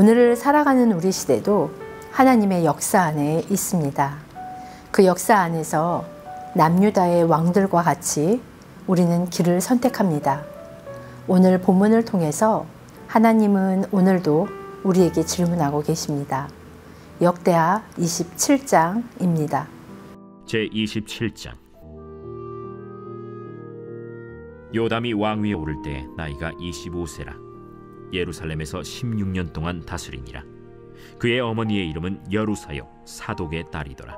오늘을 살아가는 우리 시대도 하나님의 역사 안에 있습니다. 그 역사 안에서 남유다의 왕들과 같이 우리는 길을 선택합니다. 오늘 본문을 통해서 하나님은 오늘도 우리에게 질문하고 계십니다. 역대하 27장입니다. 제27장. 요담이 왕위에 오를 때 나이가 25세라. 예루살렘에서 16년 동안 다스리니라. 그의 어머니의 이름은 여루사요 사독의 딸이더라.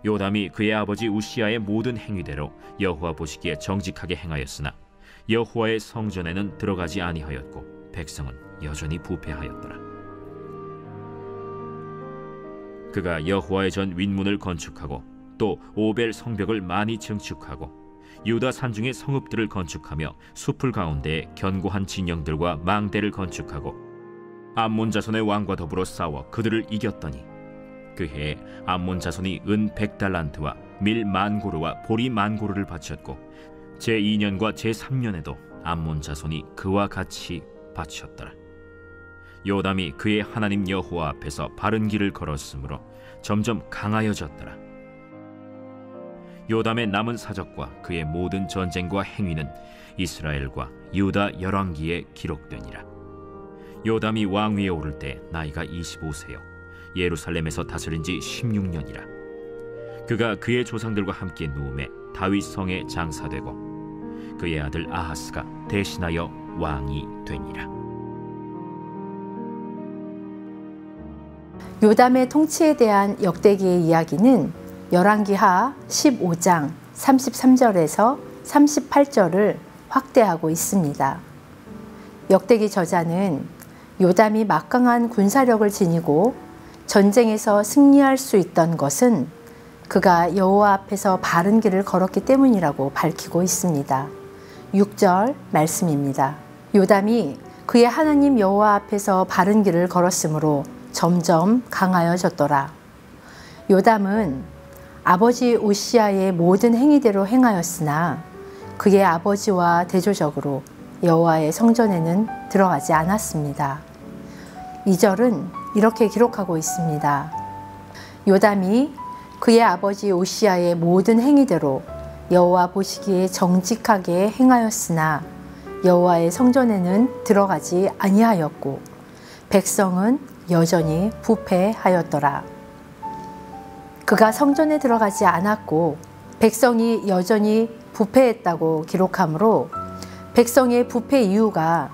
요담이 그의 아버지 우시아의 모든 행위대로 여호와 보시기에 정직하게 행하였으나 여호와의 성전에는 들어가지 아니하였고 백성은 여전히 부패하였더라. 그가 여호와의 전 윗문을 건축하고 또 오벨 성벽을 많이 증축하고 유다 산중의 성읍들을 건축하며 숲을 가운데에 견고한 진영들과 망대를 건축하고 암몬 자손의 왕과 더불어 싸워 그들을 이겼더니 그 해에 암몬 자손이 은 100달란트와 밀 10,000고르와 보리 10,000고르를 바쳤고 제2년과 제3년에도 암몬 자손이 그와 같이 바쳤더라. 요담이 그의 하나님 여호와 앞에서 바른 길을 걸었으므로 점점 강하여졌더라. 요담의 남은 사적과 그의 모든 전쟁과 행위는 이스라엘과 유다 열왕기에 기록되니라. 요담이 왕위에 오를 때 나이가 25세요 예루살렘에서 다스린 지 16년이라. 그가 그의 조상들과 함께 누움에 다윗 성에 장사되고 그의 아들 아하스가 대신하여 왕이 되니라. 요담의 통치에 대한 역대기의 이야기는 열왕기하 15장 33절에서 38절을 확대하고 있습니다. 역대기 저자는 요담이 막강한 군사력을 지니고 전쟁에서 승리할 수 있던 것은 그가 여호와 앞에서 바른 길을 걸었기 때문이라고 밝히고 있습니다. 6절 말씀입니다. 요담이 그의 하나님 여호와 앞에서 바른 길을 걸었으므로 점점 강하여졌더라. 요담은 아버지 우시아의 모든 행위대로 행하였으나 그의 아버지와 대조적으로 여호와의 성전에는 들어가지 않았습니다. 2절은 이렇게 기록하고 있습니다. 요담이 그의 아버지 우시아의 모든 행위대로 여호와 보시기에 정직하게 행하였으나 여호와의 성전에는 들어가지 아니하였고 백성은 여전히 부패하였더라. 그가 성전에 들어가지 않았고 백성이 여전히 부패했다고 기록하므로 백성의 부패 이유가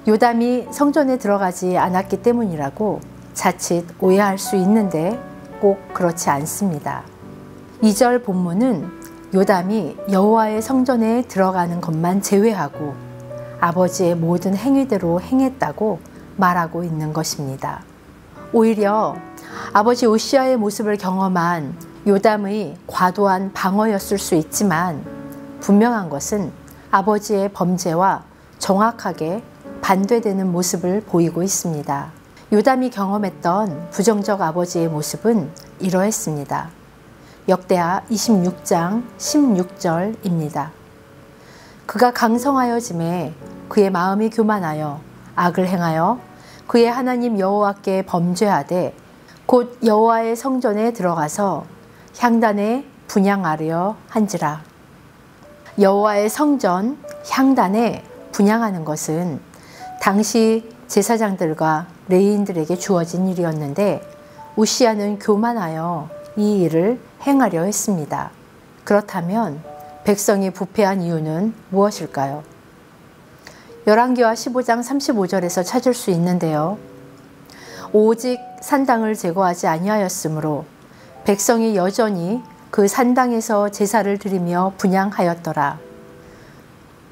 요담이 성전에 들어가지 않았기 때문이라고 자칫 오해할 수 있는데 꼭 그렇지 않습니다. 2절 본문은 요담이 여호와의 성전에 들어가는 것만 제외하고 아버지의 모든 행위대로 행했다고 말하고 있는 것입니다. 오히려 아버지 우시아의 모습을 경험한 요담의 과도한 방어였을 수 있지만 분명한 것은 아버지의 범죄와 정확하게 반대되는 모습을 보이고 있습니다. 요담이 경험했던 부정적 아버지의 모습은 이러했습니다. 역대하 26장 16절입니다. 그가 강성하여짐에 그의 마음이 교만하여 악을 행하여 그의 하나님 여호와께 범죄하되 곧 여호와의 성전에 들어가서 향단에 분향하려 한지라. 여호와의 성전 향단에 분향하는 것은 당시 제사장들과 레위인들에게 주어진 일이었는데 우시아는 교만하여 이 일을 행하려 했습니다. 그렇다면 백성이 부패한 이유는 무엇일까요? 열왕기하 15장 35절에서 찾을 수 있는데요. 오직 산당을 제거하지 아니하였으므로 백성이 여전히 그 산당에서 제사를 드리며 분향하였더라.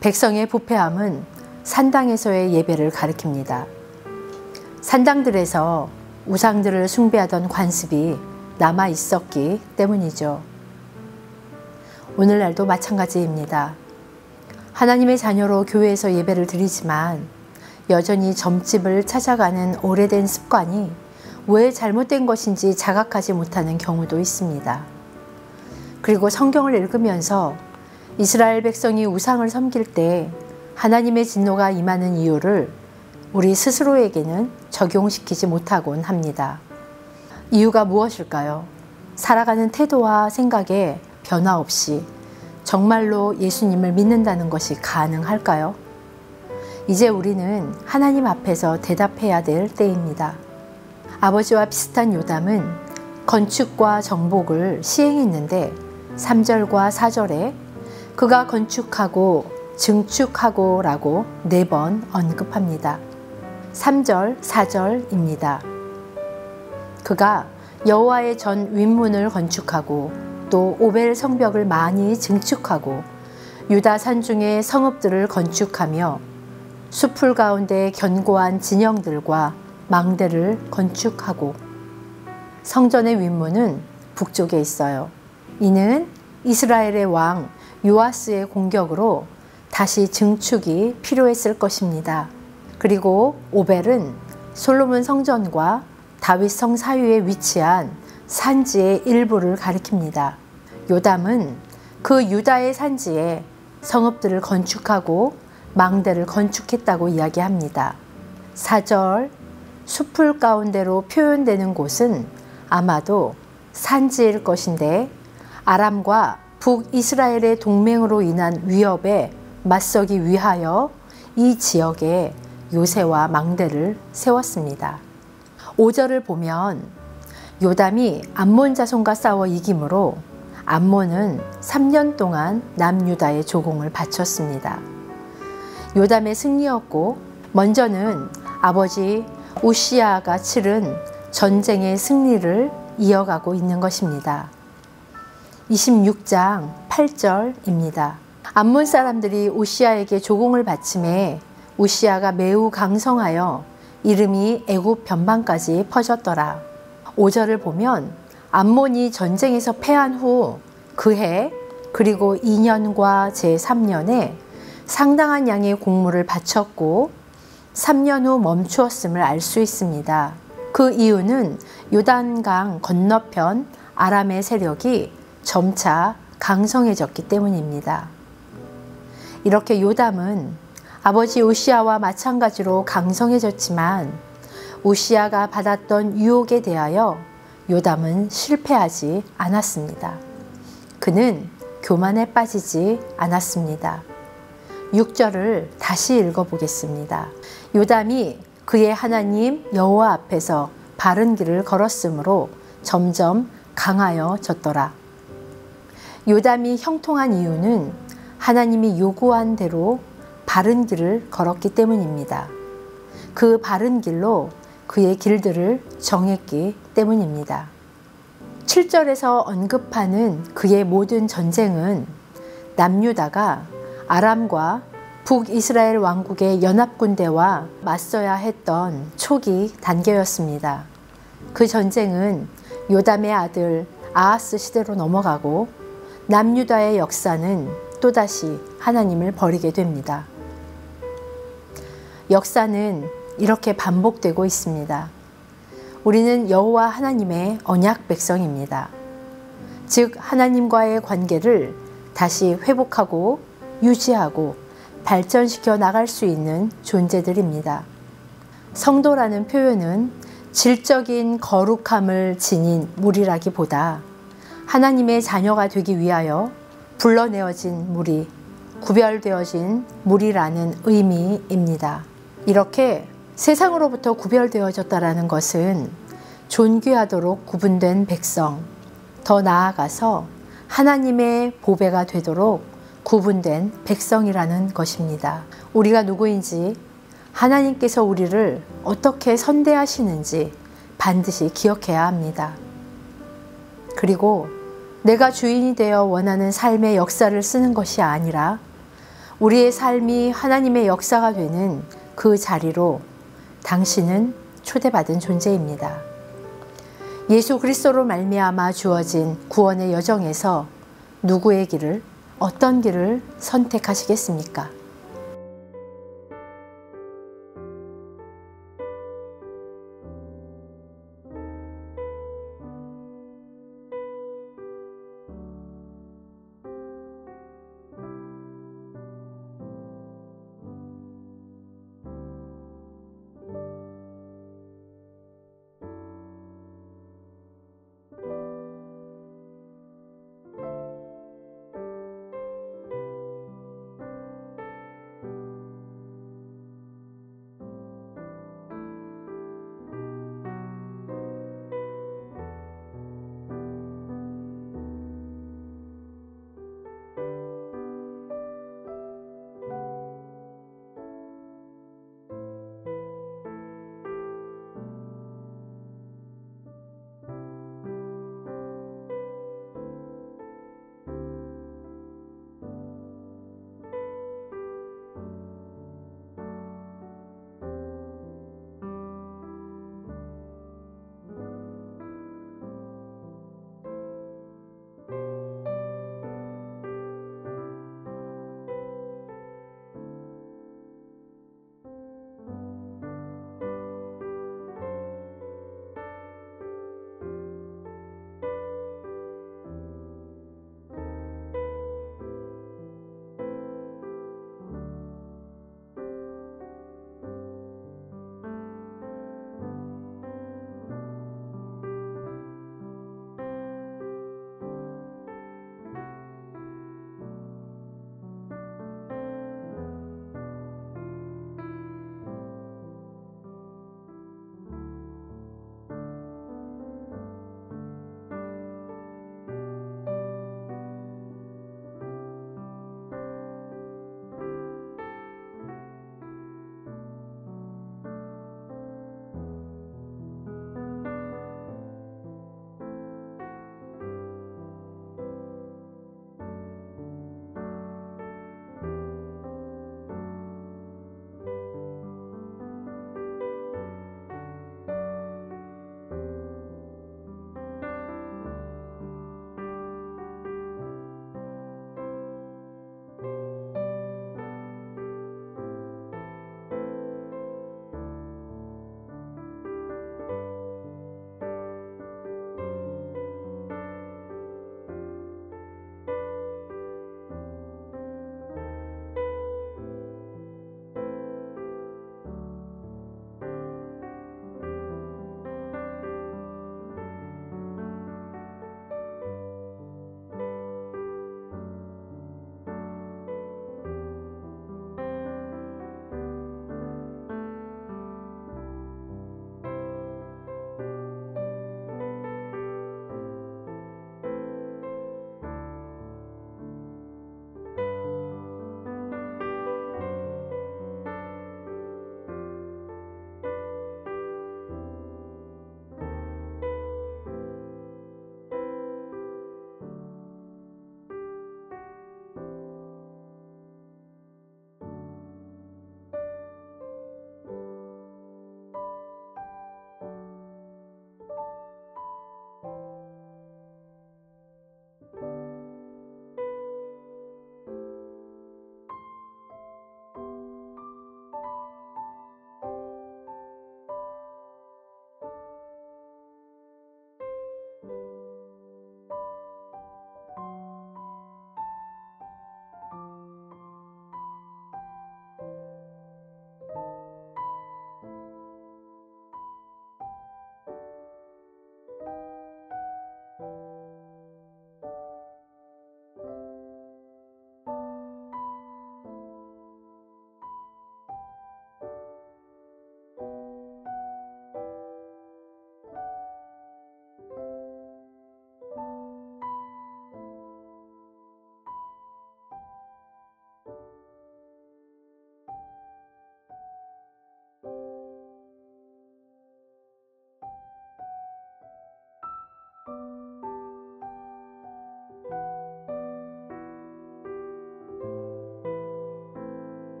백성의 부패함은 산당에서의 예배를 가리킵니다. 산당들에서 우상들을 숭배하던 관습이 남아 있었기 때문이죠. 오늘날도 마찬가지입니다. 하나님의 자녀로 교회에서 예배를 드리지만 여전히 점집을 찾아가는 오래된 습관이 왜 잘못된 것인지 자각하지 못하는 경우도 있습니다. 그리고 성경을 읽으면서 이스라엘 백성이 우상을 섬길 때 하나님의 진노가 임하는 이유를 우리 스스로에게는 적용시키지 못하곤 합니다. 이유가 무엇일까요? 살아가는 태도와 생각에 변화 없이 정말로 예수님을 믿는다는 것이 가능할까요? 이제 우리는 하나님 앞에서 대답해야 될 때입니다. 아버지와 비슷한 요담은 건축과 정복을 시행했는데 3절과 4절에 그가 건축하고 증축하고 라고 4번 언급합니다. 3절, 4절입니다. 그가 여호와의 전 윗문을 건축하고 또 오벨 성벽을 많이 증축하고 유다 산중의 성읍들을 건축하며 수풀 가운데 견고한 진영들과 망대를 건축하고 성전의 윗문은 북쪽에 있어요. 이는 이스라엘의 왕 요아스의 공격으로 다시 증축이 필요했을 것입니다. 그리고 오벨은 솔로몬 성전과 다윗 성 사이에 위치한 산지의 일부를 가리킵니다. 요담은 그 유다의 산지에 성읍들을 건축하고 망대를 건축했다고 이야기합니다. 4절 수풀 가운데로 표현되는 곳은 아마도 산지일 것인데 아람과 북이스라엘의 동맹으로 인한 위협에 맞서기 위하여 이 지역에 요새와 망대를 세웠습니다. 5절을 보면 요담이 암몬 자손과 싸워 이기므로 암몬은 3년 동안 남유다의 조공을 바쳤습니다. 요담의 승리였고 먼저는 아버지 우시야가 치른 전쟁의 승리를 이어가고 있는 것입니다. 26장 8절입니다. 암몬 사람들이 우시야에게 조공을 바침에 우시야가 매우 강성하여 이름이 애굽 변방까지 퍼졌더라. 5절을 보면 암몬이 전쟁에서 패한 후 그해 그리고 2년과 제3년에 상당한 양의 공물을 바쳤고 3년 후 멈추었음을 알 수 있습니다. 그 이유는 요단강 건너편 아람의 세력이 점차 강성해졌기 때문입니다. 이렇게 요담은 아버지 우시야와 마찬가지로 강성해졌지만 우시야가 받았던 유혹에 대하여 요담은 실패하지 않았습니다. 그는 교만에 빠지지 않았습니다. 6절을 다시 읽어보겠습니다. 요담이 그의 하나님 여호와 앞에서 바른 길을 걸었으므로 점점 강하여졌더라. 요담이 형통한 이유는 하나님이 요구한 대로 바른 길을 걸었기 때문입니다. 그 바른 길로 그의 길들을 정했기 때문입니다. 7절에서 언급하는 그의 모든 전쟁은 남유다가 아람과 북이스라엘 왕국의 연합군대와 맞서야 했던 초기 단계였습니다. 그 전쟁은 요담의 아들 아하스 시대로 넘어가고 남유다의 역사는 또다시 하나님을 버리게 됩니다. 역사는 이렇게 반복되고 있습니다. 우리는 여호와 하나님의 언약 백성입니다. 즉 하나님과의 관계를 다시 회복하고 유지하고 발전시켜 나갈 수 있는 존재들입니다. 성도라는 표현은 질적인 거룩함을 지닌 무리라기보다 하나님의 자녀가 되기 위하여 불러내어진 무리, 구별되어진 무리라는 의미입니다. 이렇게 세상으로부터 구별되어졌다라는 것은 존귀하도록 구분된 백성, 더 나아가서 하나님의 보배가 되도록 구분된 백성이라는 것입니다. 우리가 누구인지, 하나님께서 우리를 어떻게 선대하시는지 반드시 기억해야 합니다. 그리고 내가 주인이 되어 원하는 삶의 역사를 쓰는 것이 아니라 우리의 삶이 하나님의 역사가 되는 그 자리로 당신은 초대받은 존재입니다. 예수 그리스도로 말미암아 주어진 구원의 여정에서 누구의 길을, 어떤 길을 선택하시겠습니까?